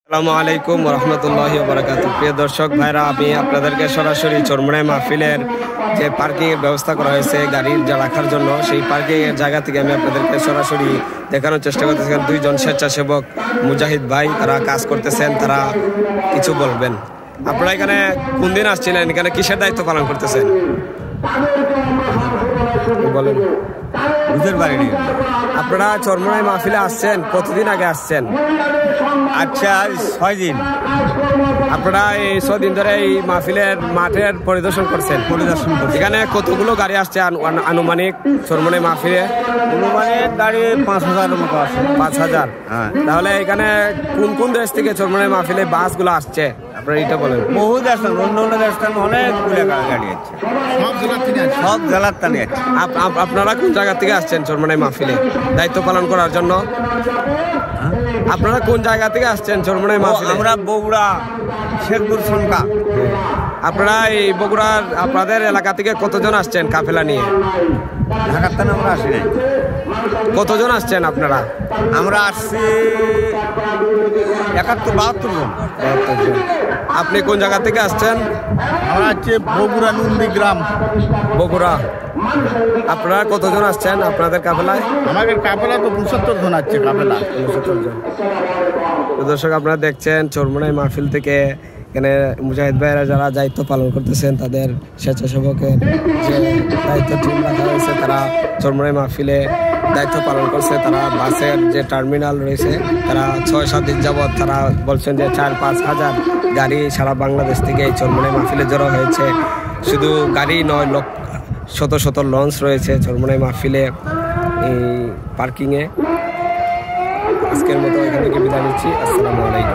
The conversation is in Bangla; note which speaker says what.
Speaker 1: আসসালামু আলাইকুম রহমতুল্লাহি ওয়া বারাকাতুহু। প্রিয় দর্শক ভাইরা, আমি আপনাদেরকে সরাসরি চরমোনাই মাহফিলের যে পার্কিং এর ব্যবস্থা করা হয়েছে গাড়ির যা রাখার জন্য, সেই পার্কিং এর জায়গা থেকে আমি আপনাদেরকে সরাসরি দেখানোর চেষ্টা করতেছেন। দুইজন স্বেচ্ছাসেবক মুজাহিদ ভাই, তারা কাজ করতেছেন, তারা কিছু বলবেন। আপনারা এখানে কোন দিন আসছিলেন, এখানে কিসের দায়িত্ব পালন করতেছেন বলেন?
Speaker 2: বুঝতে পারিনি।
Speaker 1: আপনারা চরমোনাই মাহফিলে আসছেন, কতদিন আগে আসছেন?
Speaker 2: আচ্ছা, 6 দিন।
Speaker 1: আপনারা এই 6 দিন ধরে এই মাহফিলের মাঠের পরিদর্শন করছেন? এখানে কতগুলো গাড়ি আসছে আনুমানিক চরমোনাই মাহফিলে?
Speaker 2: অনুমানিক গাড়ি 5,000 মতো আছে।
Speaker 1: 5,000।
Speaker 2: হ্যাঁ।
Speaker 1: তাহলে এখানে কোন কোন দেশ থেকে চরমোনাই মাহফিলে বাসগুলো আসছে আপনারা এটা বলেন?
Speaker 2: বহু দেশ, অন্য অন্য দেশ থেকে অনেকগুলো গাড়ি আছে, সব জেলার তানি আছে।
Speaker 1: আপনারা কোন জায়গা থেকে আসছেন চরমোনাই মাহফিলে দায়িত্ব পালন করার জন্য? আপনারা কোন জায়গা থেকে আসছেন চরমোনাই মাহফিলে?
Speaker 2: আমরা বগুড়া, শেখপুর, সংখ্যা।
Speaker 1: আপনারা এই বগুড়ার আপনাদের এলাকা থেকে কতজন আসছেন কাফেলা নিয়ে?
Speaker 2: ঢাকার থেকে আমরা আসি নাই।
Speaker 1: কতজন আসছেন আপনারা?
Speaker 2: আমরা আসছি 71-72 জন।
Speaker 1: আপনি কোন জায়গা থেকে আসছেন?
Speaker 2: আমরা হচ্ছে বগুড়া নন্দীগ্রাম।
Speaker 1: বগুড়া। আপনারা কতজন আসছেন আপনাদের কাফেলায়?
Speaker 2: আমাদের কাফেলা তো 75 জন আছে। কাফেলা
Speaker 1: 75 জন। দর্শক, আপনারা দেখছেন চরমোনাই মাহফিল থেকে এখানে মুজাহিদ ভাইরা যারা দায়িত্ব পালন করতেছেন, তাদের স্বেচ্ছাসেবকের যে দায়িত্ব টিম রাখা হয়েছে, তারা চরমোনাই মাহফিলে দায়িত্ব পালন করছে। তারা বাসের যে টার্মিনাল রয়েছে, তারা 6-7 দিন যাবৎ তারা বলছেন যে 4-5 হাজার গাড়ি সারা বাংলাদেশ থেকে এই চরমোনাই মাহফিলে জড়ো হয়েছে। শুধু গাড়ি নয়, শত শত লঞ্চ রয়েছে চরমোনাই মাহফিলে এই পার্কিংয়ে। আজকের মতো এখান থেকে বিদায় নিচ্ছি। আসসালামু আলাইকুম।